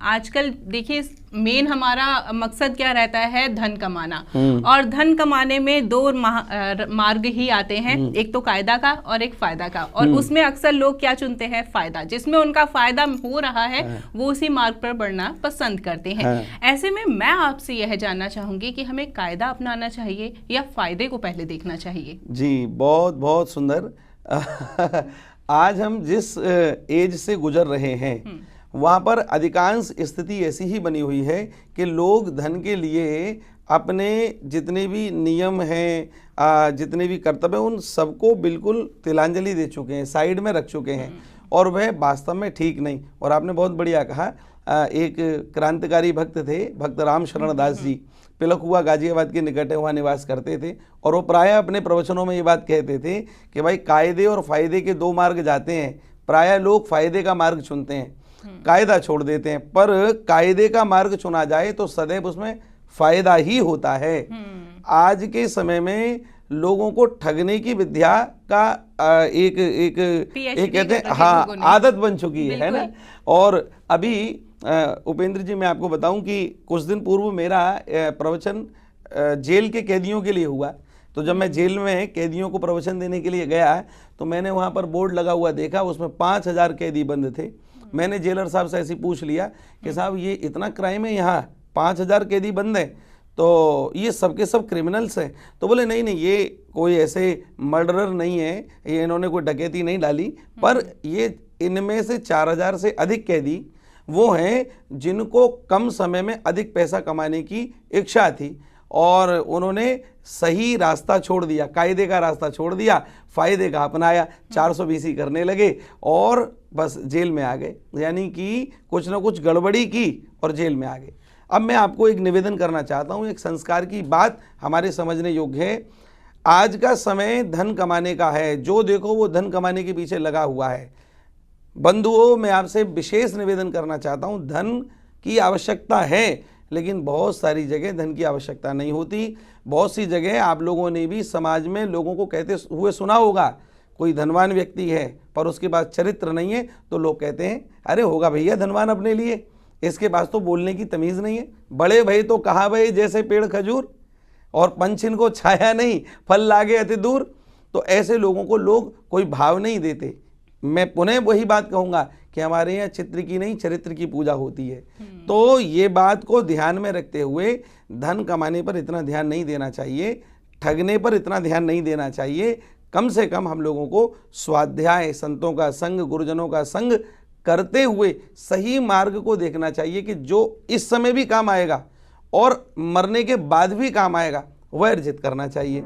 आजकल देखिए मेन हमारा मकसद क्या रहता है, धन कमाना। और धन कमाने में दो मार्ग ही आते हैं, एक तो कायदा का और एक फायदा का। और उसमें अक्सर लोग क्या चुनते हैं, फायदा। जिसमें उनका फायदा हो रहा है वो उसी मार्ग पर बढ़ना पसंद करते हैं। ऐसे में मैं आपसे यह जानना चाहूंगी कि हमें कायदा अपनाना चाहिए या फायदे को पहले देखना चाहिए? जी, बहुत बहुत सुंदर। आज हम जिस एज से गुजर रहे हैं वहाँ पर अधिकांश स्थिति ऐसी ही बनी हुई है कि लोग धन के लिए अपने जितने भी नियम हैं, जितने भी कर्तव्य, उन सबको बिल्कुल तिलांजलि दे चुके हैं, साइड में रख चुके हैं, और वह वास्तव में ठीक नहीं। और आपने बहुत बढ़िया कहा, एक क्रांतिकारी भक्त थे, भक्त राम शरण दास जी, पिलखुआ गाजियाबाद के निकट वहाँ निवास करते थे। और वो प्रायः अपने प्रवचनों में ये बात कहते थे कि भाई कायदे और फायदे के दो मार्ग जाते हैं, प्रायः लोग फायदे का मार्ग चुनते हैं, कायदा छोड़ देते हैं। पर कायदे का मार्ग चुना जाए तो सदैव उसमें फायदा ही होता है। आज के समय में लोगों को ठगने की विद्या का एक कहते हैं, हाँ, आदत बन चुकी है ना। और अभी उपेंद्र जी, मैं आपको बताऊं कि कुछ दिन पूर्व मेरा प्रवचन जेल के कैदियों के लिए हुआ। तो जब मैं जेल में कैदियों को प्रवचन देने के लिए गया तो मैंने वहाँ पर बोर्ड लगा हुआ देखा, उसमें 5000 कैदी बंद थे। मैंने जेलर साहब से ऐसे पूछ लिया कि साहब ये इतना क्राइम है, यहाँ 5000 कैदी बंद हैं, तो ये सब के सब क्रिमिनल्स हैं? तो बोले नहीं नहीं, ये कोई ऐसे मर्डरर नहीं है, ये इन्होंने कोई डकैती नहीं डाली, पर ये इनमें से 4000 से अधिक कैदी वो हैं जिनको कम समय में अधिक पैसा कमाने की इच्छा थी, और उन्होंने सही रास्ता छोड़ दिया, कायदे का रास्ता छोड़ दिया, फायदे का अपनाया, 420 करने लगे और बस जेल में आ गए। यानी कि कुछ ना कुछ गड़बड़ी की और जेल में आ गए। अब मैं आपको एक निवेदन करना चाहता हूँ, एक संस्कार की बात हमारे समझने योग्य है। आज का समय धन कमाने का है, जो देखो वो धन कमाने के पीछे लगा हुआ है। बंधुओं, मैं आपसे विशेष निवेदन करना चाहता हूँ, धन की आवश्यकता है, लेकिन बहुत सारी जगह धन की आवश्यकता नहीं होती। बहुत सी जगह आप लोगों ने भी समाज में लोगों को कहते हुए सुना होगा, कोई धनवान व्यक्ति है पर उसके पास चरित्र नहीं है, तो लोग कहते हैं अरे होगा भैया धनवान अपने लिए, इसके पास तो बोलने की तमीज़ नहीं है। बड़े भाई तो कहा भाई जैसे पेड़ खजूर, और पंछिन को छाया नहीं, फल लागे अति दूर। तो ऐसे लोगों को लोग कोई भाव नहीं देते। मैं पुनः वही बात कहूँगा कि हमारे यहाँ चित्र की नहीं चरित्र की पूजा होती है। तो ये बात को ध्यान में रखते हुए धन कमाने पर इतना ध्यान नहीं देना चाहिए, ठगने पर इतना ध्यान नहीं देना चाहिए। कम से कम हम लोगों को स्वाध्याय, संतों का संग, गुरुजनों का संग करते हुए सही मार्ग को देखना चाहिए कि जो इस समय भी काम आएगा और मरने के बाद भी काम आएगा, वह अर्जित करना चाहिए।